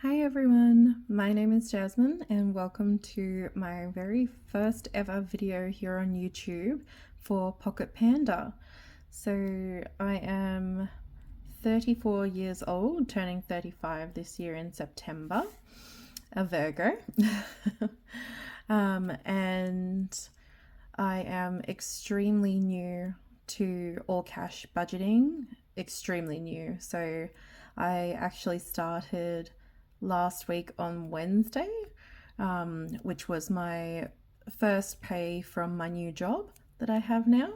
Hi everyone, my name is Jasmine and welcome to my very first ever video here on YouTube for Pocket Panda. So I am 34 years old, turning 35 this year in September, a Virgo. And I am extremely new to all cash budgeting, extremely new. So I actually started last week on Wednesday, which was my first pay from my new job that I have now.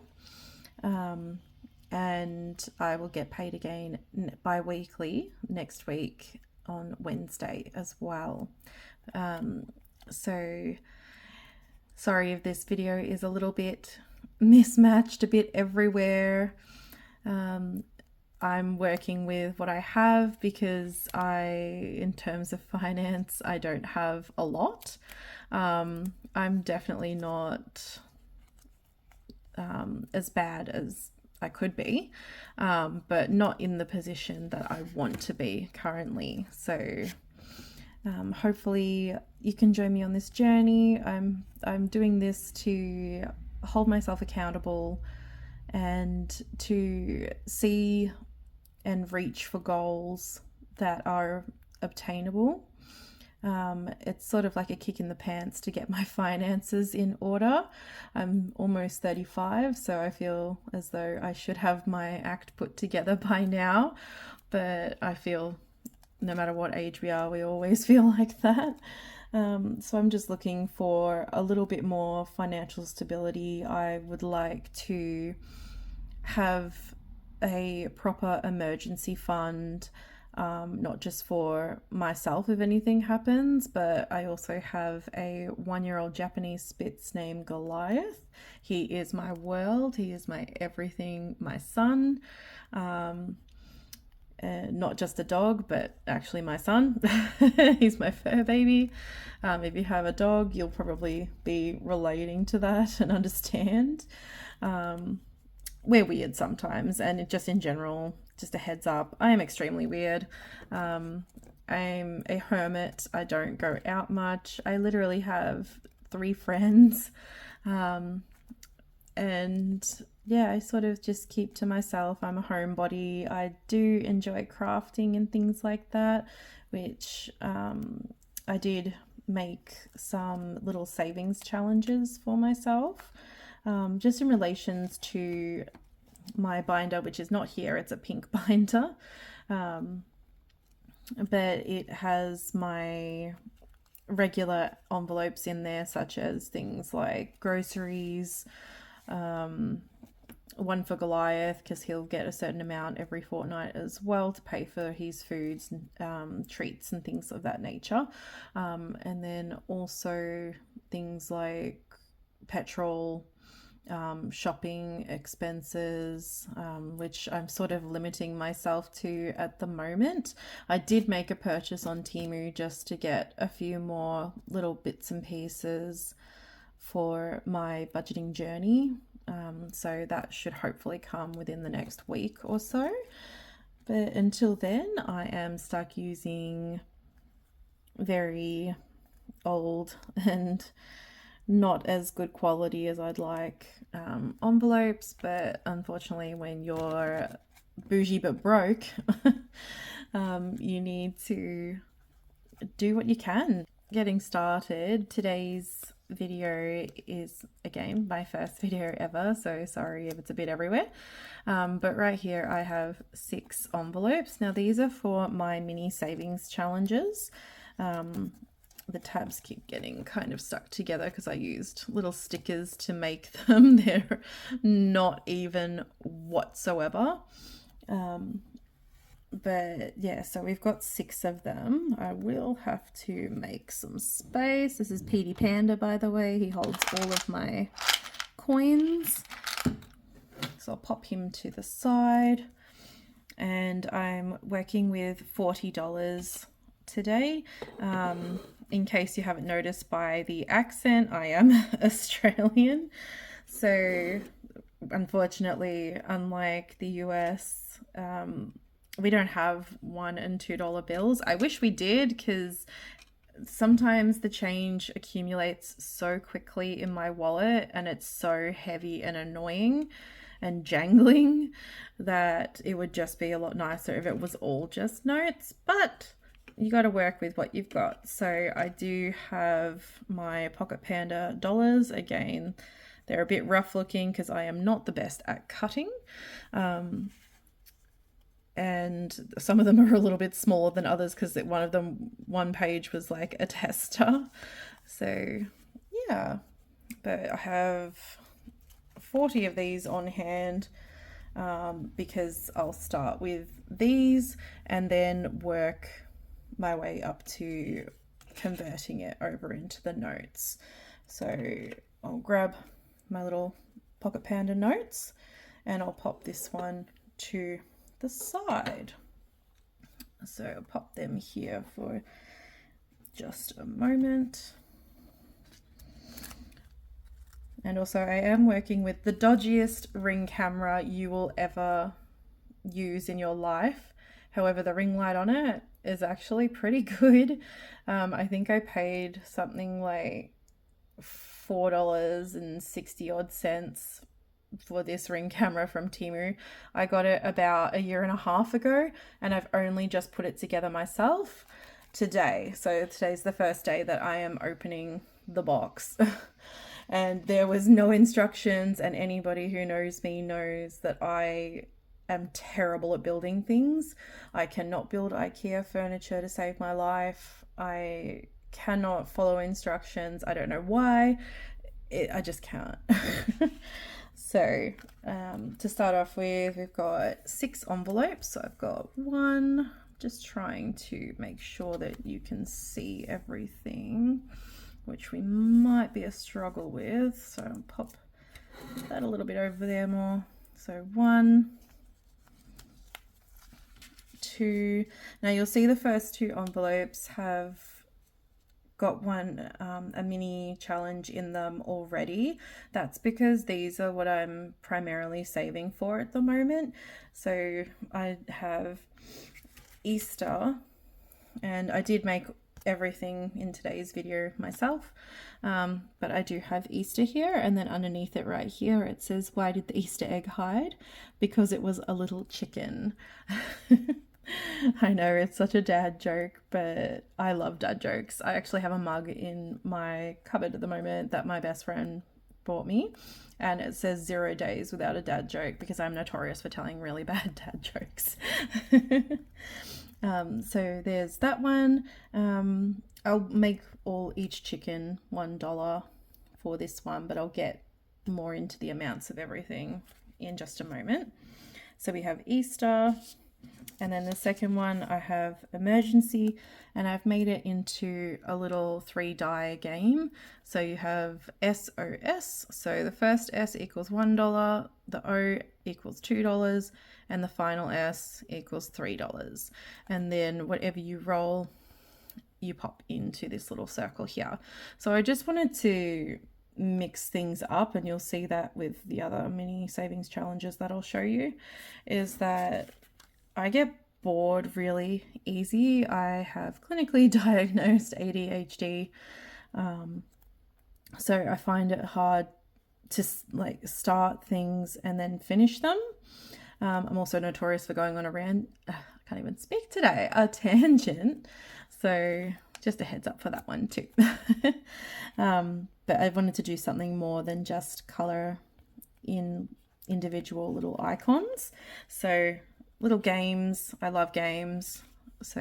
And I will get paid again bi weekly next week on Wednesday as well. So, sorry if this video is a little bit mismatched, a bit everywhere. I'm working with what I have because in terms of finance, I don't have a lot. I'm definitely not as bad as I could be, but not in the position that I want to be currently. So hopefully you can join me on this journey. I'm doing this to hold myself accountable and to see and reach for goals that are obtainable. It's sort of like a kick in the pants to get my finances in order. I'm almost 35, so I feel as though I should have my act put together by now, but I feel no matter what age we are, we always feel like that. So I'm just looking for a little bit more financial stability. I would like to have a proper emergency fund, not just for myself if anything happens, but I also have a 1-year-old Japanese Spitz named Goliath. He is my world, he is my everything, my son. Not just a dog, but actually my son. He's my fur baby. If you have a dog, you'll probably be relating to that and understand. We're weird sometimes, and just in general, just a heads up, I am extremely weird. I'm a hermit. I don't go out much. I literally have 3 friends. And yeah, I sort of just keep to myself. I'm a homebody. I do enjoy crafting and things like that, which I did make some little savings challenges for myself, just in relations to my binder, which is not here, it's a pink binder. But it has my regular envelopes in there, such as things like groceries, one for Goliath because he'll get a certain amount every fortnight as well to pay for his foods, treats and things of that nature. And then also things like petrol, shopping expenses, which I'm sort of limiting myself to at the moment. I did make a purchase on Temu just to get a few more little bits and pieces for my budgeting journey. So that should hopefully come within the next week or so. But until then, I am stuck using very old and not as good quality as I'd like envelopes. But unfortunately, when you're bougie but broke, you need to do what you can. Getting started, today's video is again my first video ever, so sorry if it's a bit everywhere, but right here I have 6 envelopes. Now these are for my mini savings challenges. The tabs keep getting kind of stuck together because I used little stickers to make them. They're not even whatsoever. But yeah, so we've got 6 of them. I will have to make some space. This is Petey Panda, by the way. He holds all of my coins. So I'll pop him to the side. And I'm working with $40 today. In case you haven't noticed by the accent, I am Australian. So unfortunately, unlike the US, we don't have $1 and $2 bills. I wish we did, because sometimes the change accumulates so quickly in my wallet and it's so heavy and annoying and jangling that it would just be a lot nicer if it was all just notes. But you got to work with what you've got. So I do have my Pocket Panda dollars. Again, they're a bit rough looking because I am not the best at cutting. And some of them are a little bit smaller than others because one page was like a tester. So yeah, but I have 40 of these on hand, because I'll start with these and then work my way up to converting it over into the notes. So I'll grab my little Pocket Panda notes and I'll pop this one to the side. So I'll pop them here for just a moment. And also I am working with the dodgiest ring camera you will ever use in your life. However, the ring light on it is actually pretty good. I think I paid something like $4.60 odd for this ring camera from Temu. I got it about a year and a half ago and I've only just put it together myself today. So today's the first day that I am opening the box. And there was no instructions, and anybody who knows me knows that I am terrible at building things. I cannot build IKEA furniture to save my life. I cannot follow instructions. I don't know why. I just can't. So to start off with, we've got 6 envelopes. So I've got one, just trying to make sure that you can see everything, which we might be a struggle with. So I'll pop that a little bit over there more. So 1, 2. Now you'll see the first 2 envelopes have got a mini challenge in them already. That's because these are what I'm primarily saving for at the moment. So I have Easter, and I did make everything in today's video myself, but I do have Easter here, and then underneath it right here it says, why did the Easter egg hide? Because it was a little chicken. I know it's such a dad joke, but I love dad jokes. I actually have a mug in my cupboard at the moment that my best friend bought me, and it says 0 days without a dad joke, because I'm notorious for telling really bad dad jokes. So there's that one. I'll make each chicken $1 for this one, but I'll get more into the amounts of everything in just a moment. So we have Easter, and then the second one I have emergency, and I've made it into a little 3-die game. So you have SOS, so the first S equals $1, the O equals $2, and the final S equals $3. And then whatever you roll, you pop into this little circle here. So I just wanted to mix things up, and you'll see that with the other mini savings challenges that I'll show you, is that I get bored really easy. I have clinically diagnosed ADHD, so I find it hard to start things and then finish them. I'm also notorious for going on I can't even speak today, a tangent. So just a heads up for that one too. But I wanted to do something more than just color in individual little icons. So little games, I love games. So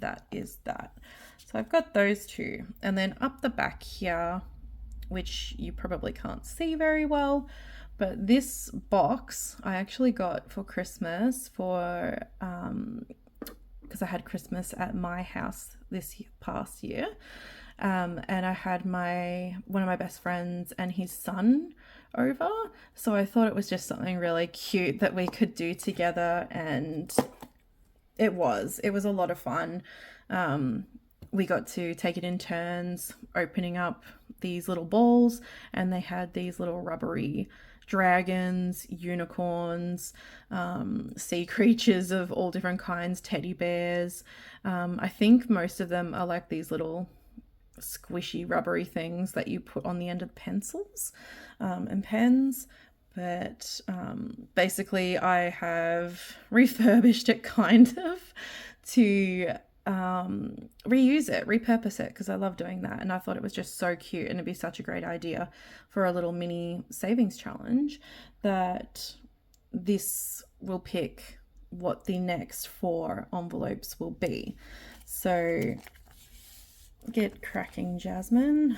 that is that. So I've got those 2. And then up the back here, which you probably can't see very well, but this box I actually got for Christmas for because I had Christmas at my house this past year, and I had one of my best friends and his son over, so I thought it was just something really cute that we could do together, and it was a lot of fun. We got to take it in turns opening up these little balls, and they had these little rubbery dragons, unicorns, sea creatures of all different kinds, teddy bears. I think most of them are like these little squishy rubbery things that you put on the end of pencils and pens. But basically I have refurbished it kind of to reuse it, repurpose it, because I love doing that, and I thought it was just so cute and it'd be such a great idea for a little mini savings challenge that this will pick what the next 4 envelopes will be. So get cracking, Jasmine.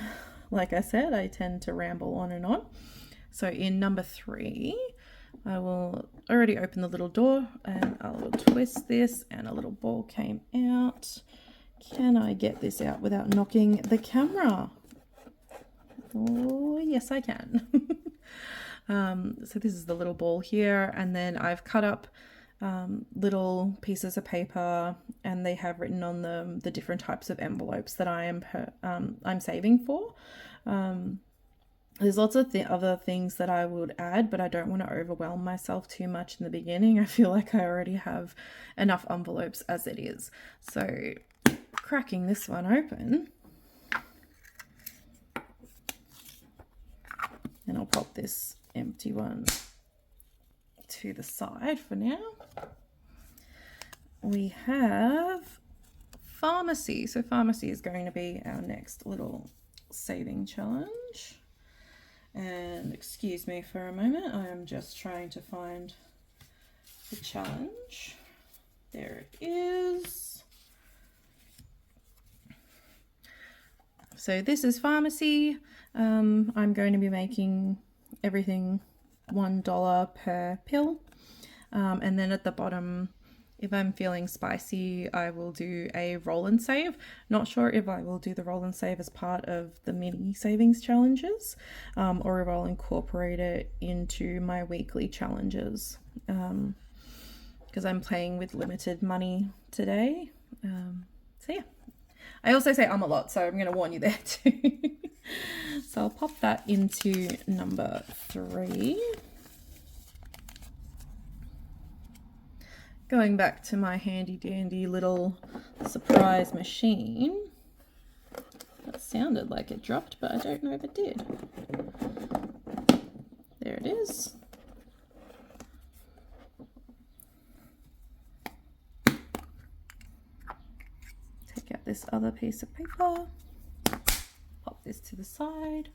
Like I said, I tend to ramble on and on. So in number 3, I will already open the little door and I will twist this and a little ball came out. Can I get this out without knocking the camera? Oh, yes, I can. So this is the little ball here, and then I've cut up little pieces of paper, and they have written on them the different types of envelopes that I'm saving for. There's lots of other things that I would add, but I don't want to overwhelm myself too much in the beginning. I feel like I already have enough envelopes as it is. So cracking this one open, and I'll pop this empty one to the side for now. We have pharmacy. So pharmacy is going to be our next little saving challenge. And excuse me for a moment, I am just trying to find the challenge. There it is. So this is pharmacy. I'm going to be making everything $1 per pill. And then at the bottom, if I'm feeling spicy, I will do a roll and save. Not sure if I will do the roll and save as part of the mini savings challenges, or if I'll incorporate it into my weekly challenges, because I'm playing with limited money today. So yeah, I also say a lot, so I'm going to warn you there too. So I'll pop that into number 3. Going back to my handy dandy little surprise machine. That sounded like it dropped, but I don't know if it did. There it is. Take out this other piece of paper. Pop this to the side.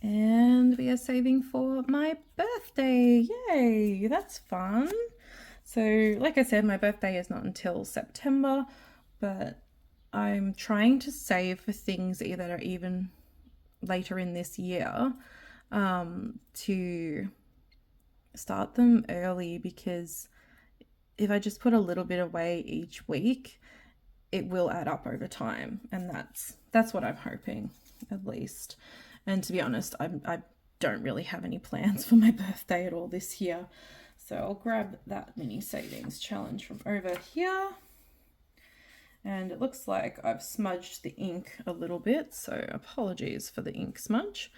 And we are saving for my birthday. Yay, that's fun. So like I said, my birthday is not until September, but I'm trying to save for things that are even later in this year, to start them early, because if I just put a little bit away each week, it will add up over time, and that's what I'm hoping, at least. And to be honest, I don't really have any plans for my birthday at all this year. So I'll grab that mini savings challenge from over here. And it looks like I've smudged the ink a little bit, so apologies for the ink smudge.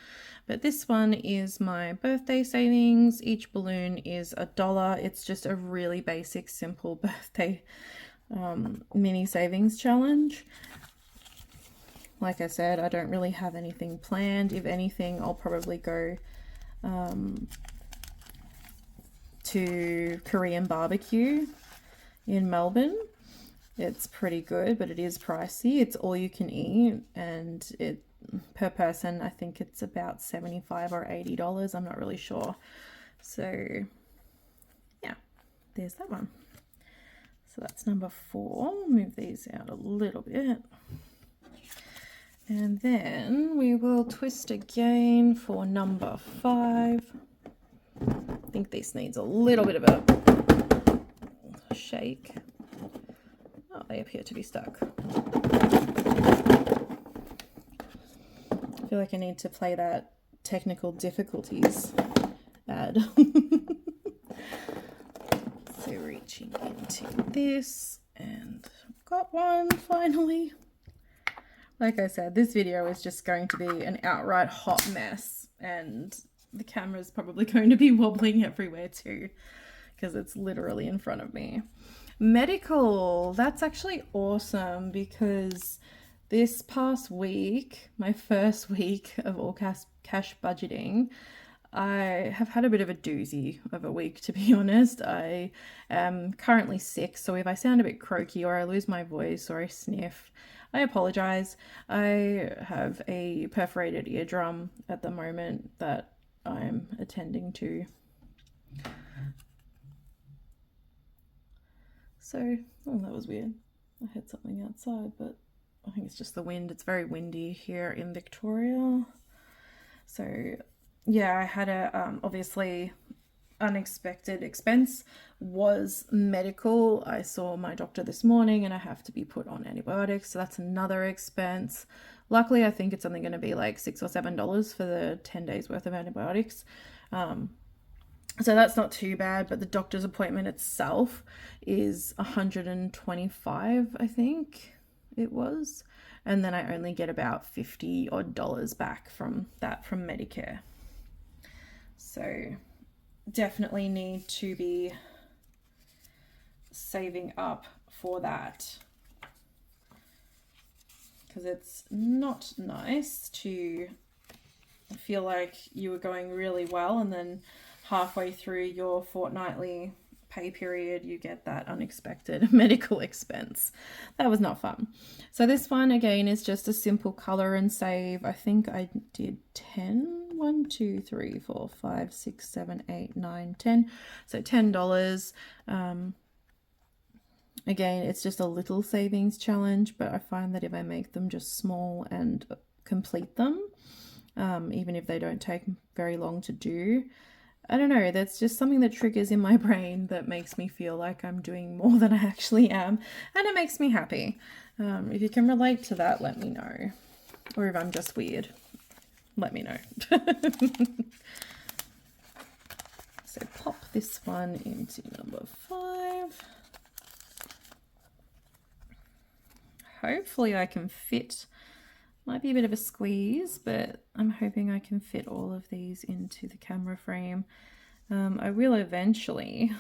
But this one is my birthday savings. Each balloon is $1. It's just a really basic, simple birthday mini savings challenge. Like I said, I don't really have anything planned. If anything, I'll probably go to Korean barbecue in Melbourne. It's pretty good, but it is pricey. It's all you can eat, and it per person, I think it's about $75 or $80. I'm not really sure. So yeah, there's that one. So that's number 4. Move these out a little bit. And then we will twist again for number 5. I think this needs a little bit of a shake. Oh, they appear to be stuck. I feel like I need to play that technical difficulties ad. So reaching into this, and got one finally. Like I said, this video is just going to be an outright hot mess, and the camera's probably going to be wobbling everywhere too, because it's literally in front of me. Medical, that's actually awesome, because this past week, my first week of all cash budgeting, I have had a bit of a doozy of a week, to be honest. I am currently sick, so if I sound a bit croaky or I lose my voice or I sniff, I apologize. I have a perforated eardrum at the moment that I'm attending to. So, oh, that was weird. I had something outside, but I think it's just the wind. It's very windy here in Victoria. So, yeah, I had a obviously unexpected expense was medical. I saw my doctor this morning and I have to be put on antibiotics, so that's another expense. Luckily, I think it's only going to be like $6 or $7 for the 10 days worth of antibiotics. So that's not too bad, but the doctor's appointment itself is $125, I think it was. And then I only get about $50 odd back from that from Medicare. So definitely need to be saving up for that, because it's not nice to feel like you were going really well and then halfway through your fortnightly pay period you get that unexpected medical expense. That was not fun. So this one again is just a simple color and save. I think I did 10. 1, 2, 3, 4, 5, 6, 7, 8, 9, 10. So $10. Again, it's just a little savings challenge, but I find that if I make them just small and complete them, even if they don't take very long to do, I don't know, that's just something that triggers in my brain that makes me feel like I'm doing more than I actually am, and it makes me happy. If you can relate to that, let me know. Or if I'm just weird, let me know. So pop this one into number 5. Hopefully I can fit, might be a bit of a squeeze, but I'm hoping I can fit all of these into the camera frame. I will eventually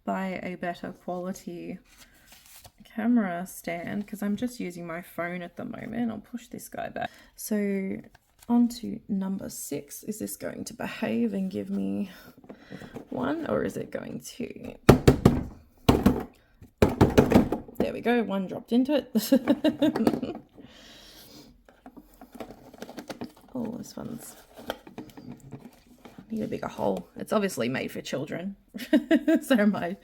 buy a better quality camera stand, because I'm just using my phone at the moment. I'll push this guy back. So on to number 6. Is this going to behave and give me 1, or is it going to... There we go, 1 dropped into it. Oh, this one's need a bigger hole. It's obviously made for children, so my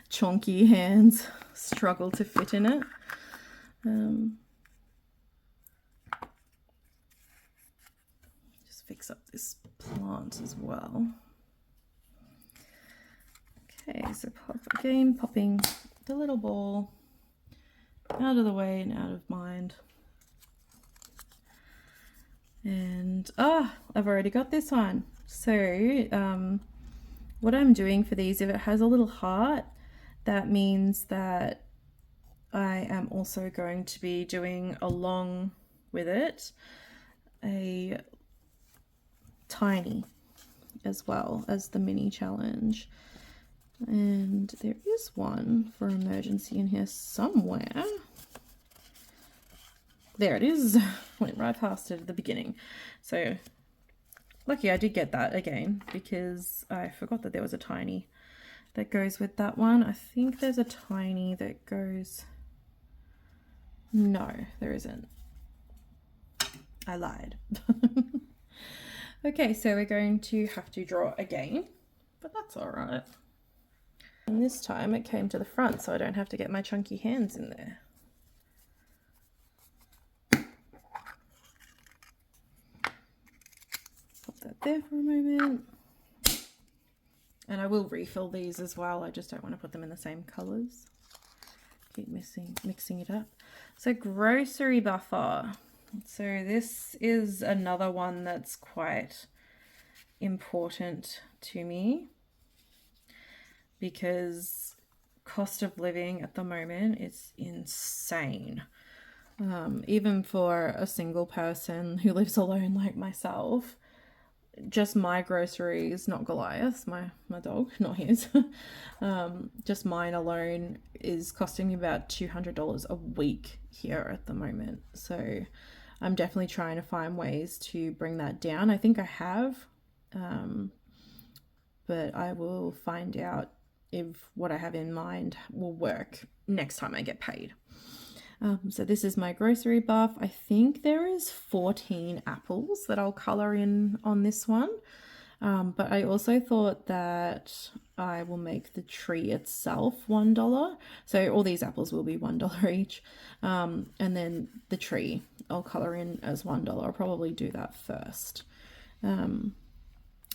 chonky hands struggle to fit in it. Just fix up this plant as well. Okay, so popping the little ball out of the way and out of mind. And I've already got this one. So what I'm doing for these, if it has a little heart, that means that I am also going to be doing along with it a tiny as well as the mini challenge. And there is one for emergency in here somewhere. There it is. Went right past it at the beginning. So lucky I did get that again, because I forgot that there was a tiny that goes with that one. I think there's a tiny that goes... No, there isn't. I lied. Okay, so we're going to have to draw again, but that's all right. And this time it came to the front, so I don't have to get my chunky hands in there. Pop that there for a moment. And I will refill these as well. I just don't want to put them in the same colours. Keep mixing it up. So grocery buffer. So this is another one that's quite important to me, because cost of living at the moment is insane. Even for a single person who lives alone like myself, just my groceries, not Goliath, my dog, not his, just mine alone is costing me about $200 a week here at the moment. So I'm definitely trying to find ways to bring that down. I think I have, but I will find out if what I have in mind will work next time I get paid. So this is my grocery buff. I think there is 14 apples that I'll color in on this one. But I also thought that I will make the tree itself $1. So all these apples will be $1 each. And then the tree I'll color in as $1. I'll probably do that first.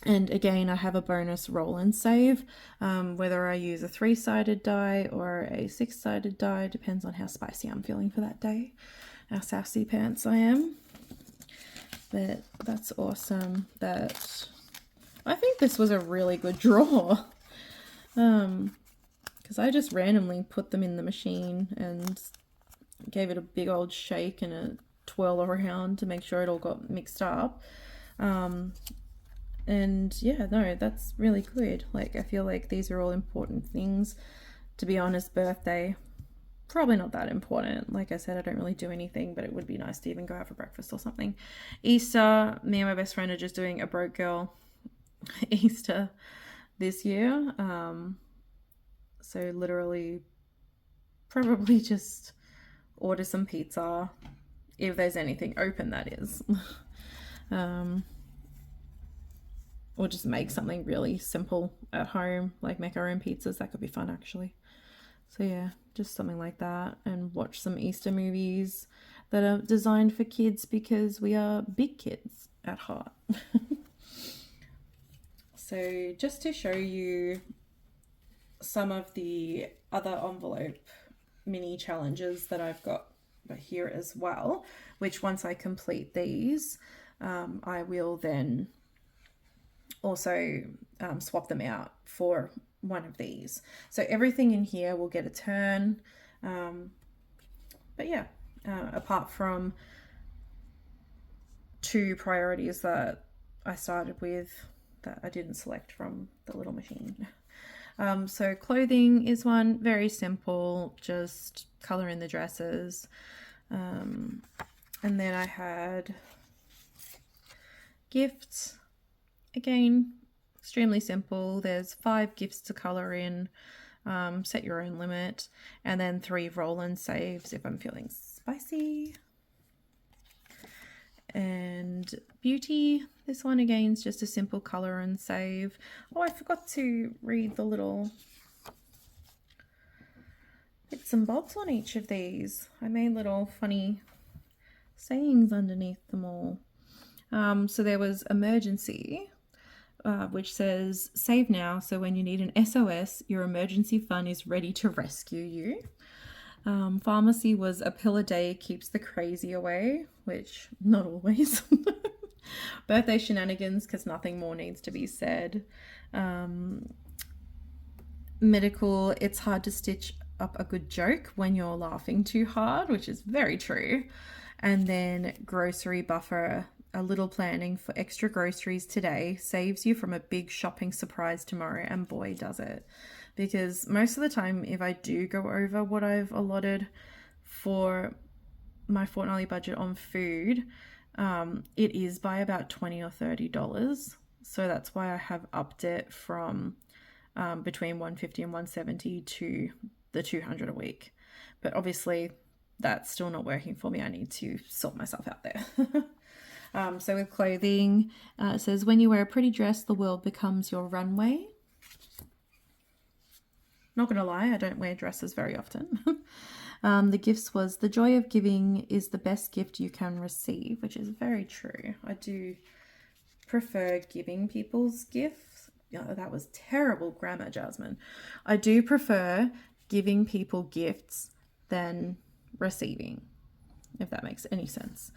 And again, I have a bonus roll and save, whether I use a 3-sided die or a 6-sided die, depends on how spicy I'm feeling for that day, how sassy pants I am. But that's awesome. That I think this was a really good draw, because I just randomly put them in the machine and gave it a big old shake and a twirl around to make sure it all got mixed up. And yeah, no, that's really good. Like, I feel like these are all important things. To be honest, birthday, probably not that important. Like I said, I don't really do anything, but it would be nice to even go out for breakfast or something. Easter, me and my best friend are just doing a broke girl Easter this year. So literally probably just order some pizza, if there's anything open, that is. Or just make something really simple at home, like make our own pizzas. That could be fun, actually. So yeah, just something like that, and watch some Easter movies that are designed for kids, because we are big kids at heart. So just to show you some of the other envelope mini challenges that I've got here as well, which once I complete these, I will then also swap them out for one of these. So everything in here will get a turn. But yeah, apart from 2 priorities that I started with that I didn't select from the little machine. So clothing is one, very simple, just color in the dresses. And then I had gifts. Again, extremely simple. There's 5 gifts to color in. Set your own limit. And then 3 roll and saves if I'm feeling spicy. And beauty, this one again is just a simple color and save. Oh, I forgot to read the little bits and bobs on each of these. I made little funny sayings underneath them all. So there was emergency, which says, save now, so when you need an SOS, your emergency fund is ready to rescue you. Pharmacy was a pill a day keeps the crazy away, which not always. Birthday shenanigans, because nothing more needs to be said. Medical, it's hard to stitch up a good joke when you're laughing too hard, which is very true. And then grocery buffer, a little planning for extra groceries today saves you from a big shopping surprise tomorrow, and boy does it. Because most of the time, if I do go over what I've allotted for my fortnightly budget on food, it is by about $20 or $30. So that's why I have upped it from between $150 and $170 to the $200 a week. But obviously, that's still not working for me. I need to sort myself out there. So with clothing, it says, when you wear a pretty dress, the world becomes your runway. Not gonna lie, I don't wear dresses very often. The gifts was, the joy of giving is the best gift you can receive, which is very true. I do prefer giving people's gifts. Oh, that was terrible grammar, Jasmine. I do prefer giving people gifts than receiving, if that makes any sense.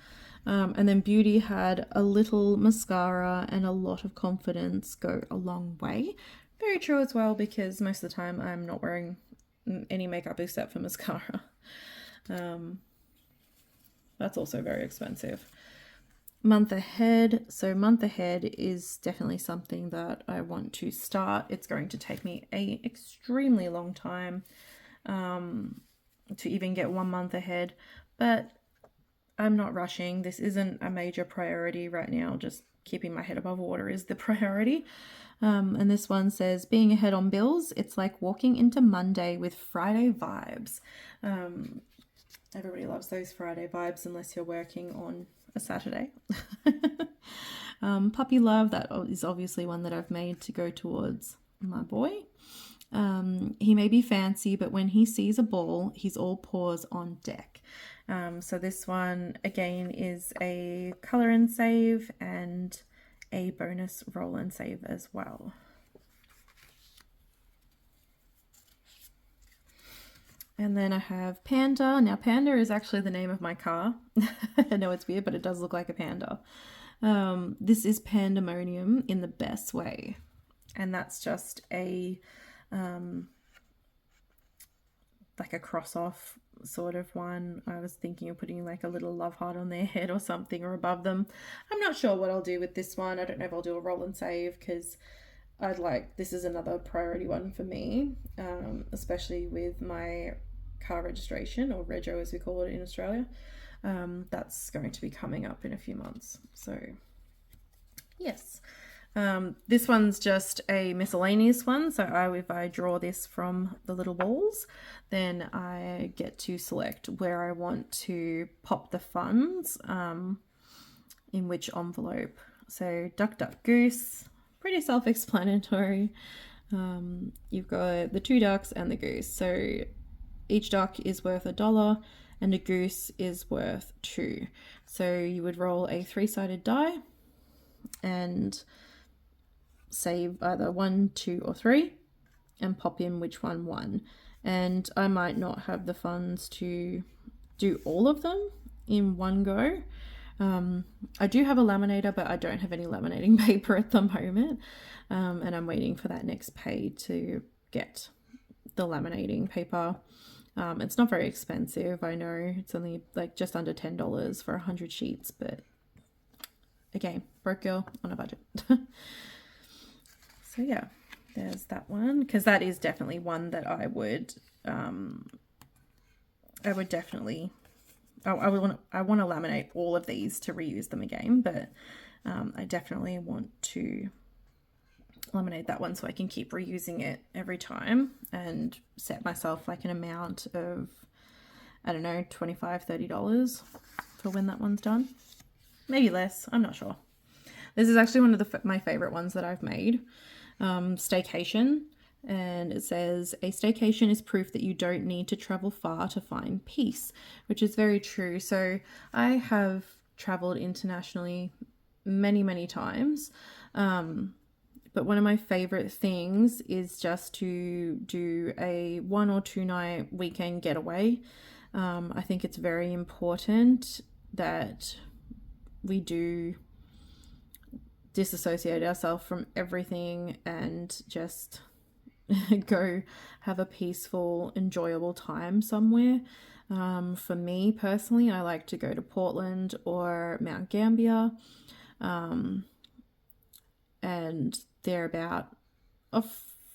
And then beauty had a little mascara and a lot of confidence go a long way. Very true as well, because most of the time I'm not wearing any makeup except for mascara. That's also very expensive. Month ahead. So month ahead is definitely something that I want to start. It's going to take me a extremely long time to even get 1 month ahead, but I'm not rushing. This isn't a major priority right now. Just keeping my head above water is the priority. And this one says, being ahead on bills, it's like walking into Monday with Friday vibes. Everybody loves those Friday vibes unless you're working on a Saturday. Puppy love, that is obviously one that I've made to go towards my boy. He may be fancy, but when he sees a ball, he's all paws on deck. So this one again is a color and save and a bonus roll and save as well. And then I have Panda. Now Panda is actually the name of my car. I know it's weird, but it does look like a panda. This is Pandemonium in the best way. And that's just a like a cross off sort of one. I was thinking of putting like a little love heart on their head or something, or above them. I'm not sure what I'll do with this one. I don't know if I'll do a roll and save, because this is another priority one for me, especially with my car registration, or rego as we call it in Australia. That's going to be coming up in a few months. So yes. This one's just a miscellaneous one. So if I draw this from the little balls, then I get to select where I want to pop the funds, in which envelope. So duck, duck, goose, pretty self-explanatory. You've got the 2 ducks and the goose. So each duck is worth $1 and a goose is worth 2. So you would roll a 3-sided die and save either 1, 2, or 3 and pop in which one won. And I might not have the funds to do all of them in one go. I do have a laminator, but I don't have any laminating paper at the moment. And I'm waiting for that next pay to get the laminating paper. It's not very expensive. I know it's only like just under $10 for 100 sheets, but again, broke girl on a budget. So yeah, there's that one, because that is definitely one that I would definitely, I want to laminate all of these to reuse them again, but I definitely want to laminate that one so I can keep reusing it every time, and set myself like an amount of, I don't know, $25, $30 for when that one's done. Maybe less, I'm not sure. This is actually one of my favorite ones that I've made. Staycation, and it says, a staycation is proof that you don't need to travel far to find peace, which is very true. So I have traveled internationally many times, but one of my favorite things is just to do a 1 or 2 night weekend getaway. I think it's very important that we do disassociate ourselves from everything and just go have a peaceful, enjoyable time somewhere. For me personally, I like to go to Portland or Mount Gambier, and they're about a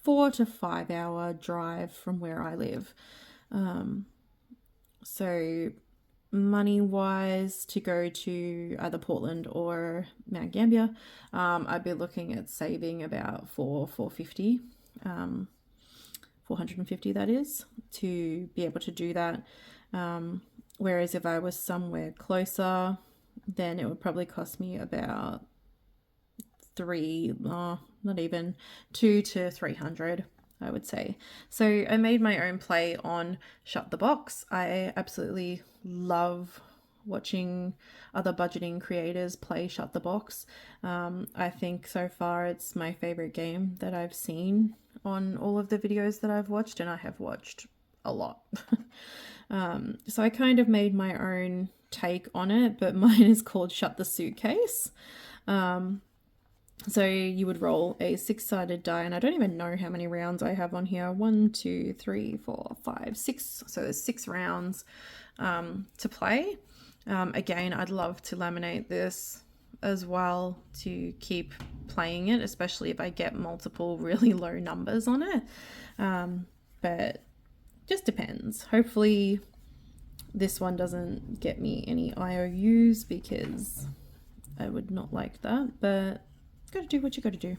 4 to 5 hour drive from where I live. So money wise, to go to either Portland or Mount Gambier, I'd be looking at saving about $450 that is, to be able to do that. Whereas if I was somewhere closer, then it would probably cost me about not even $200 to $300, I would say. So I made my own play on Shut the Box. I absolutely love watching other budgeting creators play Shut the Box. I think so far it's my favorite game that I've seen on all of the videos that I've watched, and I have watched a lot. So I kind of made my own take on it, but mine is called Shut the Suitcase. So you would roll a 6-sided die, and I don't even know how many rounds I have on here. 1, 2, 3, 4, 5, 6. So there's 6 rounds to play. Again, I'd love to laminate this as well to keep playing it, especially if I get multiple really low numbers on it. But just depends. Hopefully this one doesn't get me any IOUs, because I would not like that, but gotta do what you gotta do.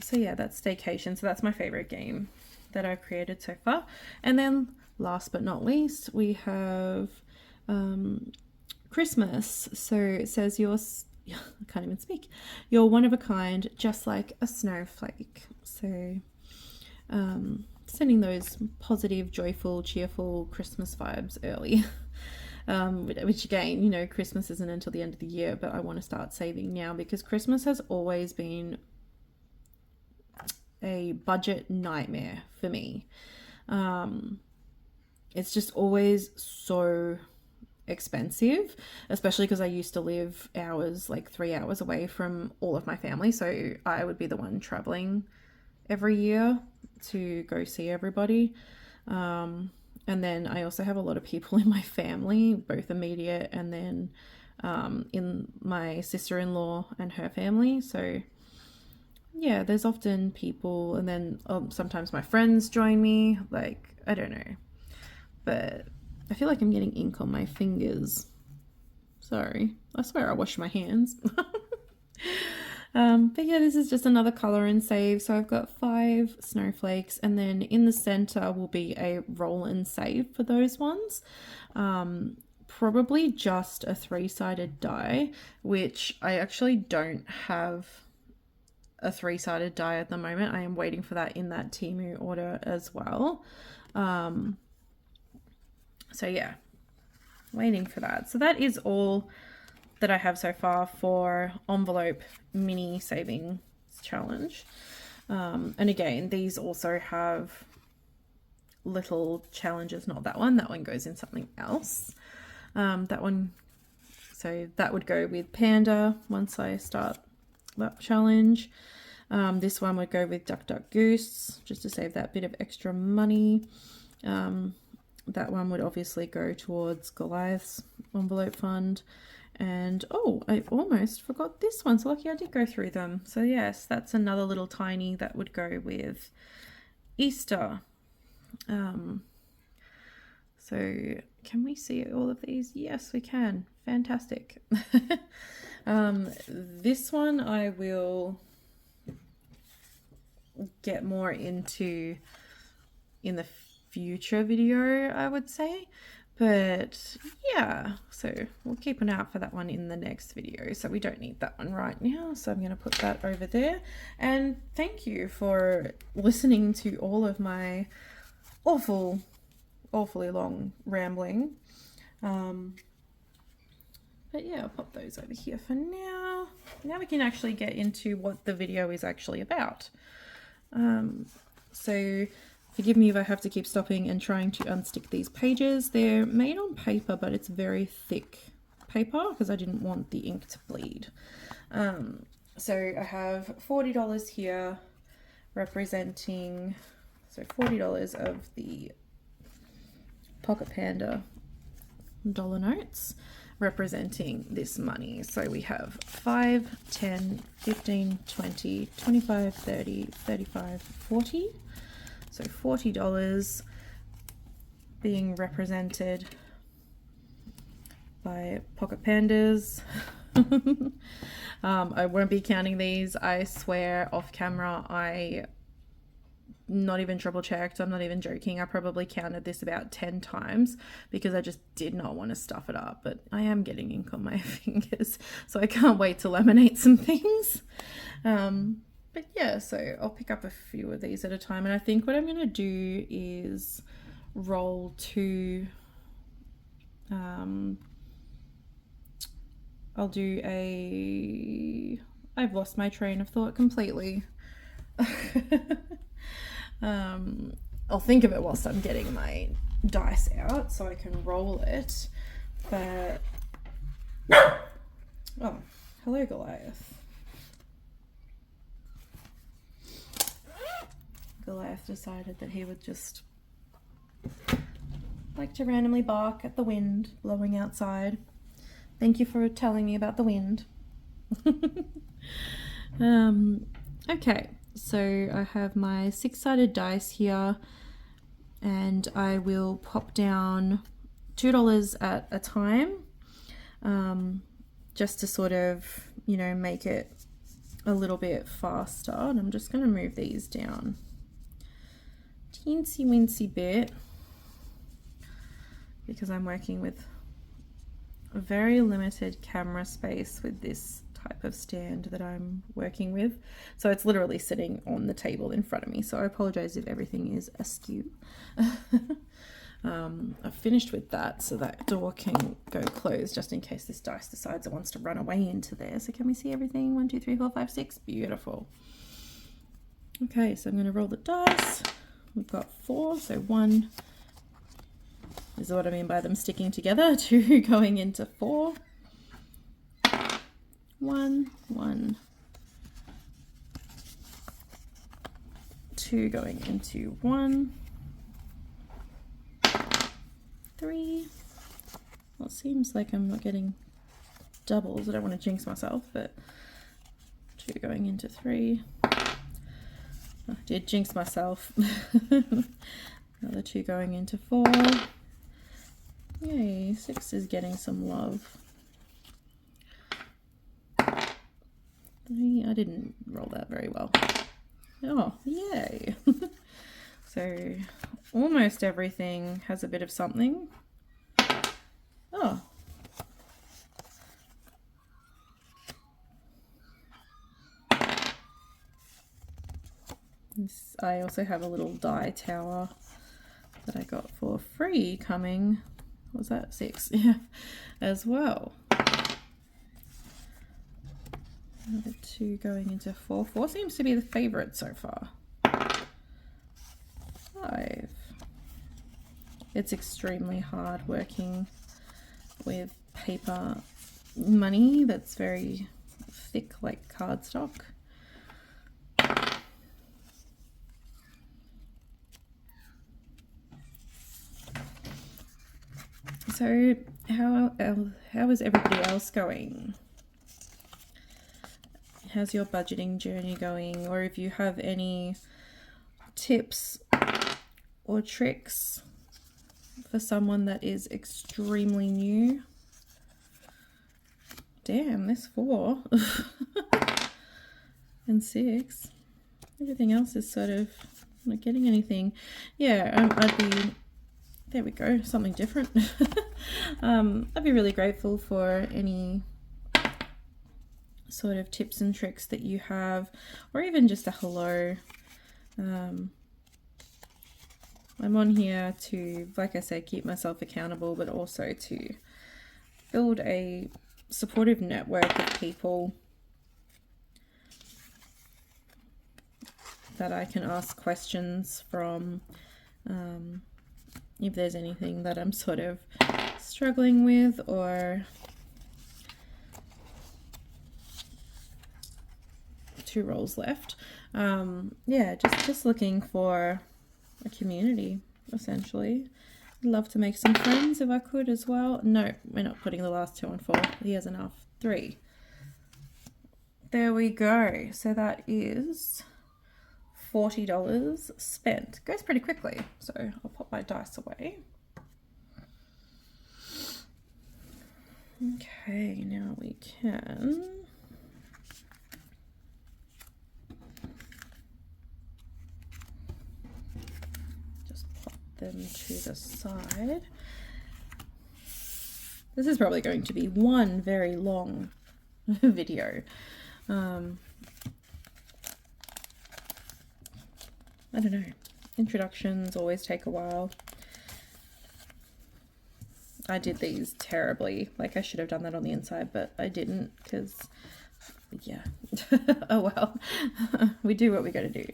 So yeah, that's Staycation. So that's my favorite game that I've created so far. And then last but not least, we have Christmas. So it says I can't even speak. You're one of a kind, just like a snowflake. So sending those positive, joyful, cheerful Christmas vibes early. Which again, you know, Christmas isn't until the end of the year, but I want to start saving now, because Christmas has always been a budget nightmare for me. It's just always so expensive, especially because I used to live hours, like 3 hours away from all of my family, so I would be the one traveling every year to go see everybody. And then I also have a lot of people in my family, both immediate and then in my sister-in-law and her family. So yeah, there's often people, and then sometimes my friends join me. Like, I don't know, but I feel like I'm getting ink on my fingers. Sorry, I swear I washed my hands. But yeah, this is just another color and save. So I've got 5 snowflakes, and then in the center will be a roll and save for those ones. Probably just a 3-sided die, which I actually don't have a 3-sided die at the moment. I am waiting for that in that Temu order as well. So yeah, waiting for that. So that is all that I have so far for envelope mini savings challenge. And again, these also have little challenges, not that one. That one goes in something else. That one, so that would go with Panda once I start that challenge. This one would go with Duck Duck Goose, just to save that bit of extra money. That one would obviously go towards Goliath's envelope fund. And oh, I almost forgot this one, so lucky I did go through them. So yes, that's another little tiny that would go with Easter. So can we see all of these? Yes, we can. Fantastic. This one I will get more into in the future video, I would say. But yeah, so we'll keep an eye out for that one in the next video. So we don't need that one right now, so I'm going to put that over there. And thank you for listening to all of my awfully long rambling. But yeah, I'll pop those over here for now. Now we can actually get into what the video is actually about. So forgive me if I have to keep stopping and trying to unstick these pages. They're made on paper, but it's very thick paper because I didn't want the ink to bleed. So I have $40 here representing, so $40 of the Pocket Panda dollar notes representing this money. So we have 5, 10, 15, 20, 25, 30, 35, 40. So $40 being represented by Pocket Pandas. I won't be counting these. I swear off camera, I not even triple checked. I'm not even joking. I probably counted this about 10 times because I just did not want to stuff it up, but I am getting ink on my fingers, so I can't wait to laminate some things. But yeah, so I'll pick up a few of these at a time, and I think what I'm going to do is roll 2. I'll do a... I've lost my train of thought completely. I'll think of it whilst I'm getting my dice out so I can roll it. But oh, hello Goliath. Goliath decided that he would just like to randomly bark at the wind blowing outside. Thank you for telling me about the wind. Okay, so I have my 6-sided dice here, and I will pop down $2 at a time, just to sort of, you know, make it a little bit faster. And I'm just going to move these down teensy weensy bit because I'm working with a very limited camera space with this type of stand that I'm working with. So it's literally sitting on the table in front of me. So I apologize if everything is askew. I've finished with that, so that door can go closed just in case this dice decides it wants to run away into there. So can we see everything? 1, 2, 3, 4, 5, 6. Beautiful. Okay, so I'm going to roll the dice. We've got 4, so 1 is what I mean by them sticking together. 2 going into 4. 1, 1. 2 going into 1. 3. Well, it seems like I'm not getting doubles. I don't want to jinx myself, but 2 going into 3. I did jinx myself. Another 2 going into 4. Yay, 6 is getting some love. 3, I didn't roll that very well. Oh, yay. So almost everything has a bit of something. Oh. I also have a little die tower that I got for free coming. What was that? 6, yeah, as well. Another 2 going into 4. 4 seems to be the favorite so far. 5. It's extremely hard working with paper money that's very thick like cardstock. So how is everybody else going? How's your budgeting journey going? Or if you have any tips or tricks for someone that is extremely new. Damn, this 4 and 6. Everything else is sort of not getting anything. Yeah, I'd be, there we go, something different. I'd be really grateful for any sort of tips and tricks that you have, or even just a hello. I'm on here to, like I said, keep myself accountable, but also to build a supportive network of people that I can ask questions from, if there's anything that I'm sort of struggling with, or 2 rolls left. Yeah, just looking for a community, essentially. I'd love to make some friends if I could as well. No, we're not putting the last 2 on 4. He has enough. 3. There we go. So that is $40 spent. Goes pretty quickly. So I'll pop my dice away. Okay, now we can them to the side. This is probably going to be one very long video. I don't know. Introductions always take a while. I did these terribly. Like, I should have done that on the inside, but I didn't because, yeah. Oh well. We do what we gotta do.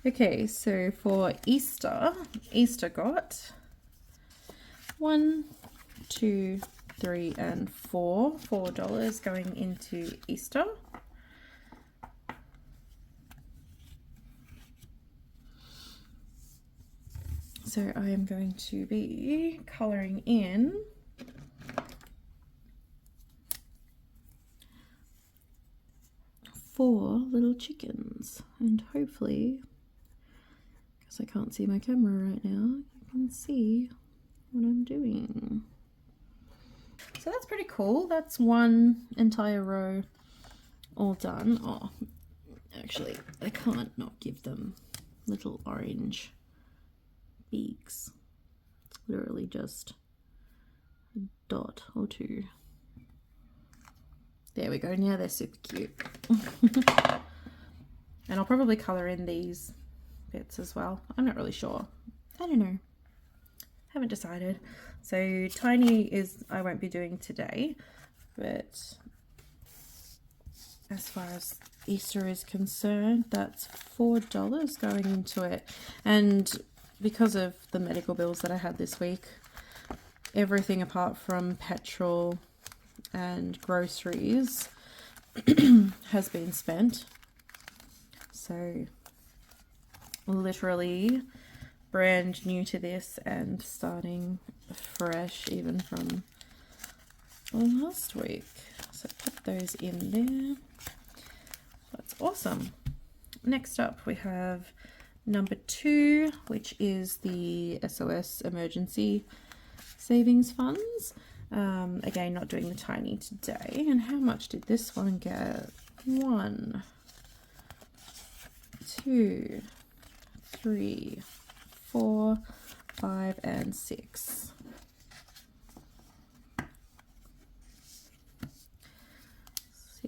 Okay, so for Easter got 1, 2, 3, and 4. $4 going into Easter. So I am going to be colouring in four little chickens, and hopefully, because I can't see my camera right now, you can see what I'm doing. So that's pretty cool. That's one entire row all done. Oh, actually, I can't not give them little orange beaks. It's literally just a dot or two. There we go. Now they're super cute. And I'll probably colour in these bits as well. I'm not really sure. I don't know. Haven't decided. So tiny is I won't be doing today, but as far as Easter is concerned, that's $4 going into it. And because of the medical bills that I had this week, everything apart from petrol and groceries has been spent. So literally brand new to this and starting fresh even from last week. So put those in there. That's awesome. Next up we have number 2, which is the SOS emergency savings funds. Again, not doing the tiny today. And how much did this one get? 1, 2, 3, 4, 5, and 6.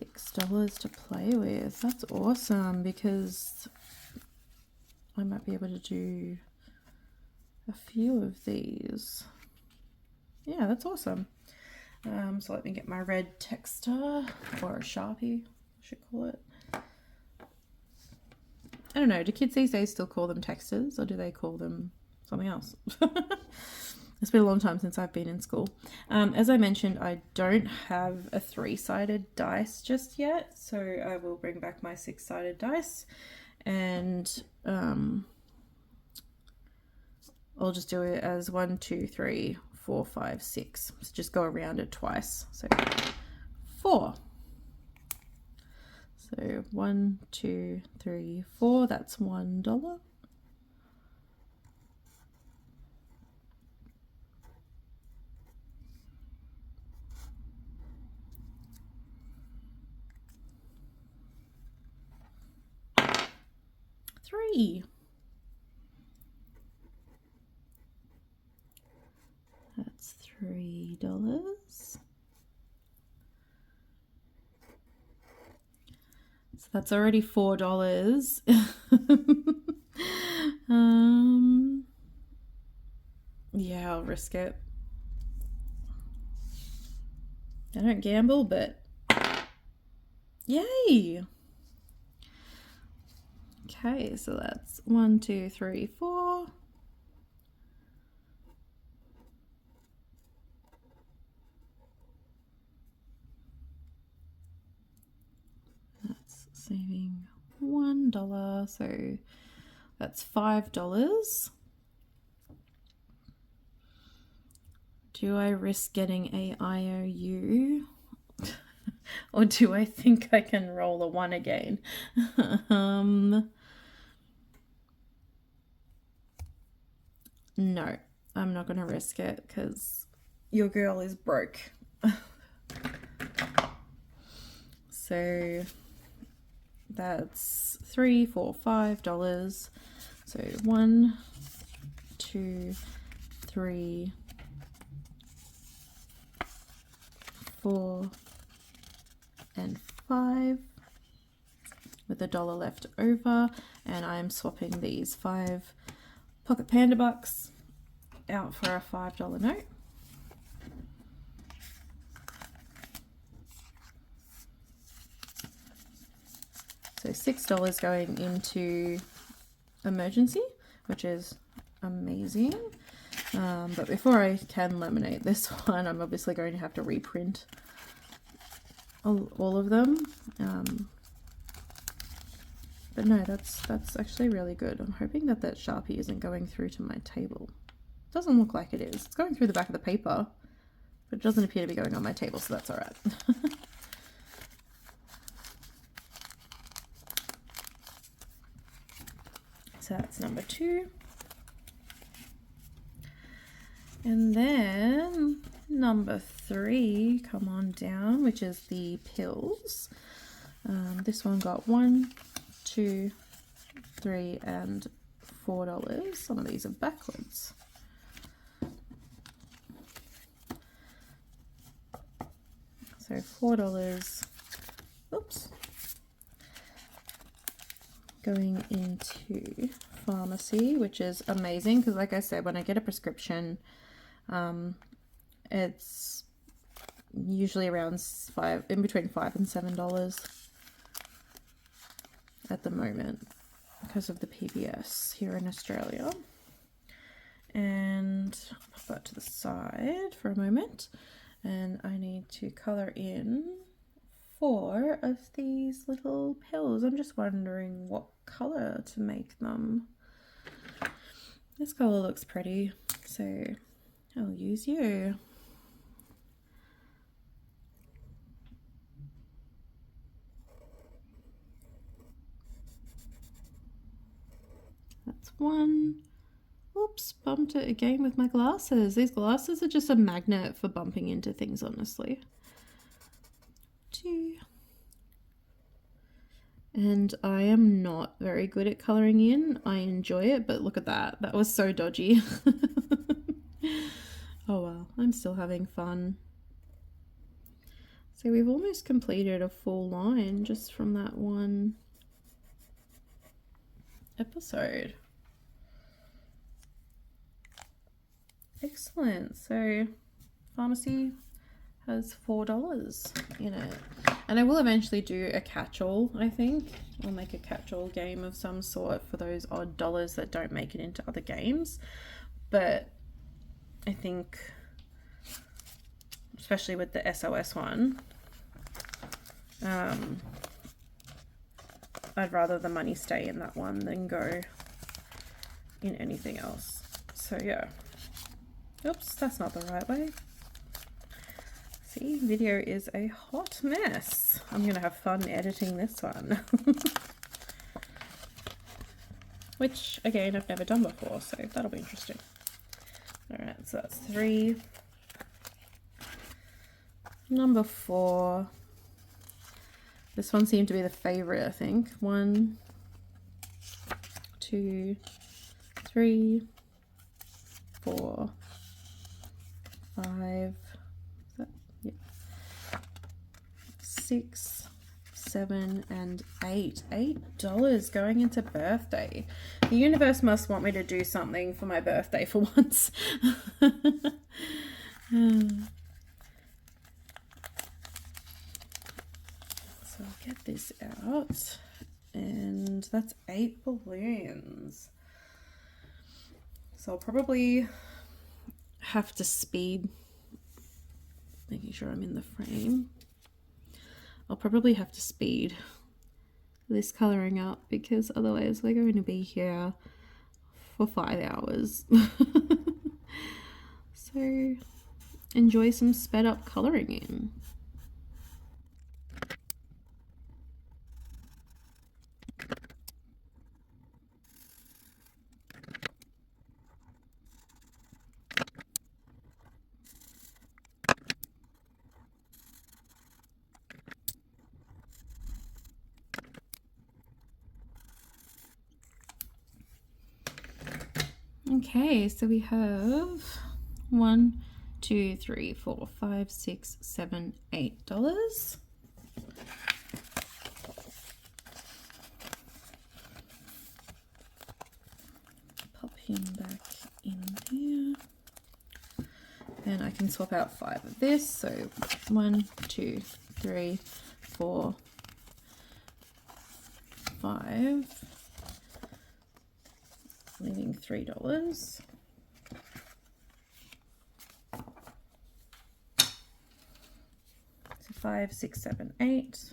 $6 to play with. That's awesome, because I might be able to do a few of these. Yeah, that's awesome. So let me get my red texter, or a Sharpie, I should call it. I don't know, do kids these days still call them texters, or do they call them something else? It's been a long time since I've been in school. As I mentioned, I don't have a 3-sided dice just yet, so I will bring back my 6-sided dice, and I'll just do it as 1, 2, 3, 4, 5, 6. So just go around it twice. So 4. So 1, 2, 3, 4. That's $1. $3. That's $3. So that's already $4. Yeah, I'll risk it. I don't gamble, but yay! Okay, so that's 1, 2, 3, 4. That's saving $1, so that's $5. Do I risk getting a IOU? Or do I think I can roll a 1 again? No, I'm not going to risk it because your girl is broke. So that's $3, $4, $5. So 1, 2, 3, 4, and 5, with $1 left over, and I'm swapping these 5 Pocket Panda bucks out for a $5 note. So $6 going into emergency, which is amazing. But before I can laminate this one, I'm obviously going to have to reprint all of them. But no, that's actually really good. I'm hoping that that Sharpie isn't going through to my table. Doesn't look like it is. It's going through the back of the paper, but it doesn't appear to be going on my table, so that's all right. So that's number 2. And then number 3, come on down, which is the pills. This one got 1, 2, 3, and $4. Some of these are backwards. So $4. Oops. Going into pharmacy, which is amazing because, like I said, when I get a prescription, it's usually around in between $5 and $7 at the moment because of the PBS here in Australia. And I'll put that to the side for a moment, and I need to color in 4 of these little pills. I'm just wondering what color to make them. This color looks pretty, so I'll use you. That's 1. Oops, bumped it again with my glasses. These glasses are just a magnet for bumping into things, honestly. 2. And I am not very good at colouring in. I enjoy it, but look at that. That was so dodgy. Oh well, I'm still having fun. So we've almost completed a full line just from that one episode. Excellent. So pharmacy has $4 in it. And I will eventually do a catch-all, I think. I'll make a catch-all game of some sort for those odd dollars that don't make it into other games. But I think, especially with the SOS one, I'd rather the money stay in that one than go in anything else. So yeah. Oops, that's not the right way. See, video is a hot mess. I'm going to have fun editing this one. Which, again, I've never done before, so that'll be interesting. Alright, so that's 3. Number 4. This one seemed to be the favourite, I think. 1, 2, 3, 4, 5, 6, 7, and 8. $8 going into birthday. The universe must want me to do something for my birthday for once. So I'll get this out, and that's 8 balloons. So I'll probably have to speed, making sure I'm in the frame. I'll probably have to speed this colouring up because otherwise we're going to be here for 5 hours. So enjoy some sped up colouring in. Okay, so we have 1, 2, 3, 4, 5, 6, 7, $8. Pop him back in here. And I can swap out 5 of this. So 1, 2, 3, 4, 5. Leaving $3. So 5, 6, 7, 8.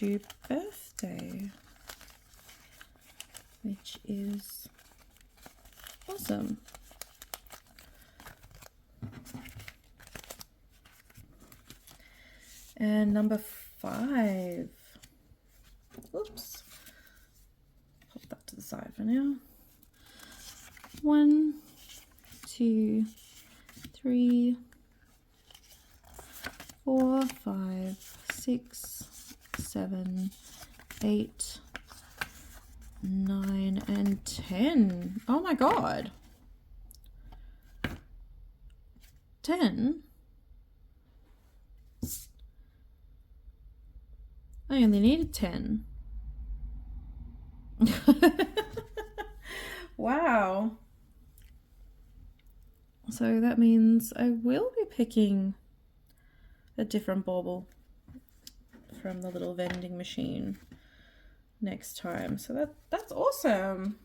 YouTube birthday, which is awesome. And number 5. Oops. Pop that to the side for now. 1, 2, 3, 4, 5, 6, 7, 8, 9, and 10. Oh my god. 10? I only needed 10. Wow. So that means I will be picking a different bauble from the little vending machine next time. So that's awesome.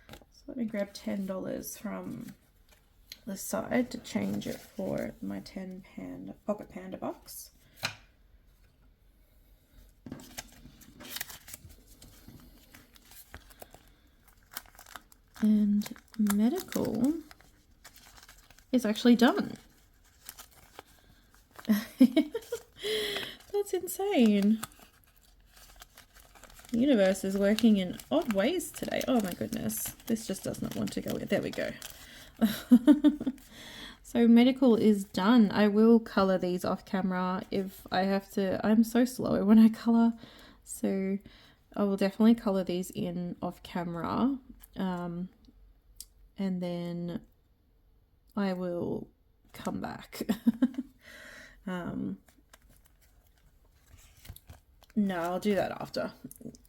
So let me grab $10 from the side to change it for my 10 pocket panda box. And medical is actually done. That's insane. The universe is working in odd ways today. Oh my goodness. This just does not want to go in. There we go. So medical is done. I will color these off camera if I have to. I'm so slow when I color. So I will definitely color these in off camera. And then I will come back. No, I'll do that after.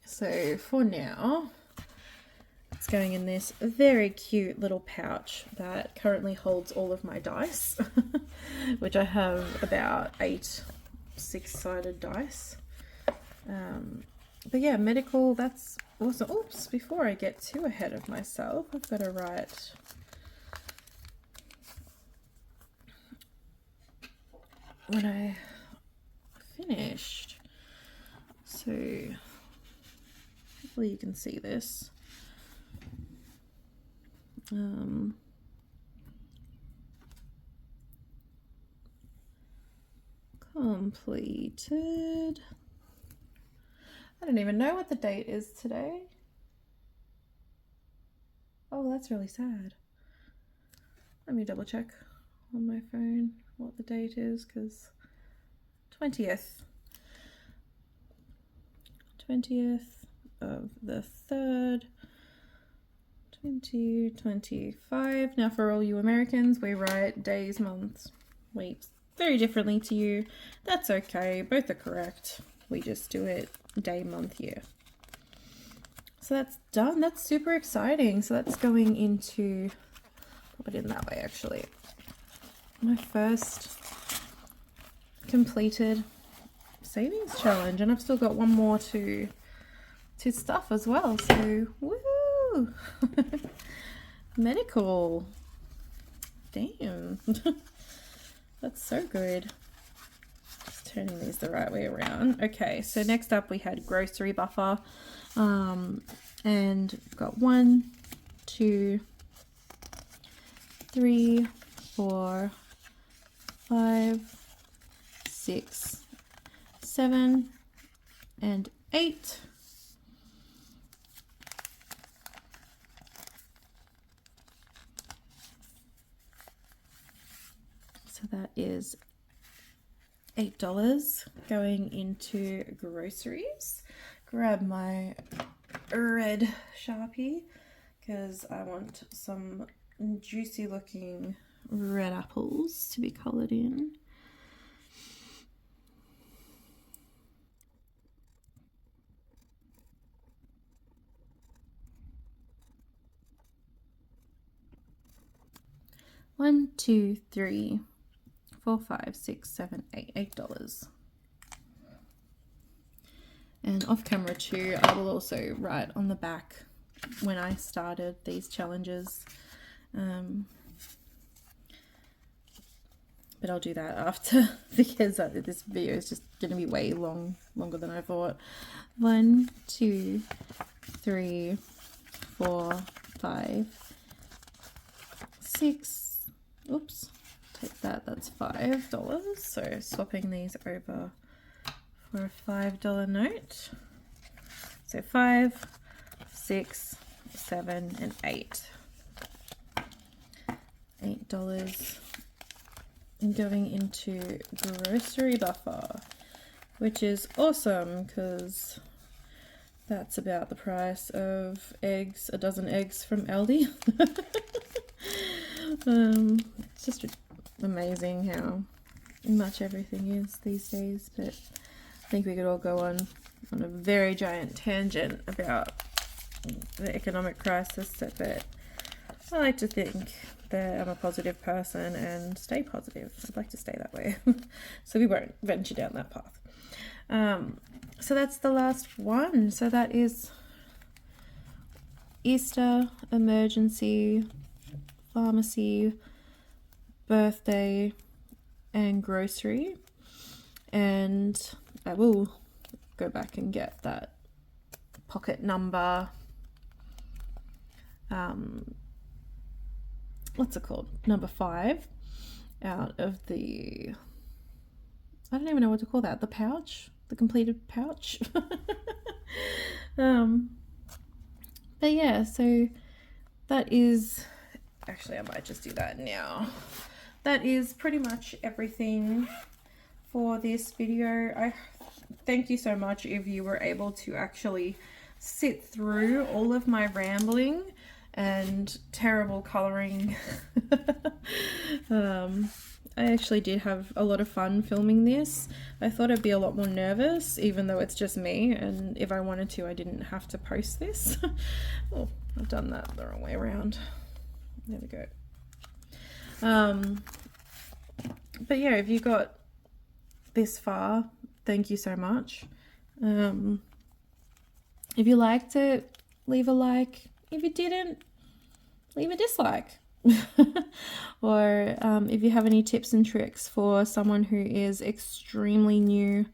So for now, it's going in this very cute little pouch that currently holds all of my dice, which I have about 8 6-sided dice. But yeah, medical, that's awesome. Oops, before I get too ahead of myself, I've got to write when I finished. So hopefully you can see this. Completed. I don't even know what the date is today. Oh, that's really sad. Let me double check on my phone what the date is, because 20th of the 3rd, 2025. Now for all you Americans, we write days, months, weeks very differently to you. That's okay, both are correct. We just do it day, month, year. So that's done. That's super exciting. So that's going into, put it in that way actually, my first completed savings challenge, and I've still got one more to stuff as well. So woo. Medical, damn. That's so good. Just turning these the right way around. Okay, so next up we had grocery buffer, and we've got 1, 2, 3, 4, 5, 6, 7, and 8. So that is $8 going into groceries. Grab my red Sharpie because I want some juicy looking red apples to be colored in. One, two, three, 4, 5, 6, 7, 8. $8. And off camera too, I will also write on the back when I started these challenges. But but I'll do that after because this video is just going to be way longer than I thought. 1, 2, 3, 4, 5, 6. Oops, take that. That's $5. So swapping these over for a $5 note. So 5, 6, 7, and 8. $8 and going into grocery buffer, which is awesome because that's about the price of eggs, a dozen eggs from Aldi. It's just amazing how much everything is these days, but I think we could all go on a very giant tangent about the economic crisis, but I like to think that I'm a positive person and stay positive. I'd like to stay that way. So we won't venture down that path. So that's the last one. So that is Easter, emergency, pharmacy, birthday, and grocery. And I will go back and get that pocket number. What's it called? Number 5 out of the, I don't even know what to call that. The pouch, the completed pouch. But yeah, so that is, actually I might just do that now. That is pretty much everything for this video. I thank you so much if you were able to actually sit through all of my rambling and terrible coloring. I actually did have a lot of fun filming this. I thought I'd be a lot more nervous, even though it's just me, and if I wanted to, I didn't have to post this. Oh, I've done that the wrong way around. There we go. But yeah, if you got this far, thank you so much. If you liked it, leave a like. If you didn't, leave a dislike. Or if you have any tips and tricks for someone who is extremely new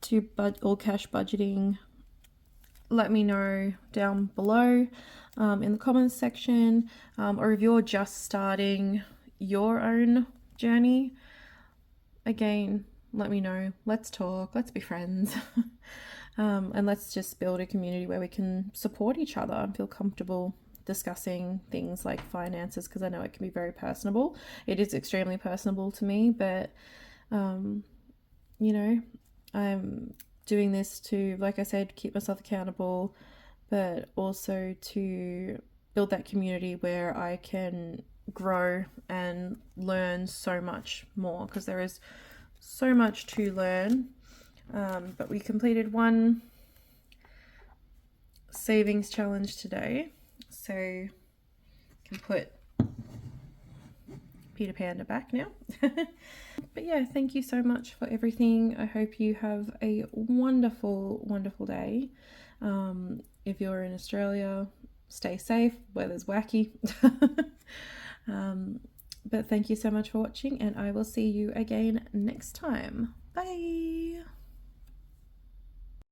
to all cash budgeting, let me know down below in the comments section. Or if you're just starting your own journey, again, let me know. Let's talk, let's be friends. And let's just build a community where we can support each other and feel comfortable discussing things like finances, because I know it can be very personable. It is extremely personable to me, but you know, I'm doing this to, like I said, keep myself accountable, but also to build that community where I can grow and learn so much more, because there is so much to learn. But we completed one savings challenge today, so can put Peter Panda back now. But yeah, thank you so much for everything. I hope you have a wonderful day. If you're in Australia, stay safe. Weather's wacky. But thank you so much for watching, and I will see you again next time. Bye.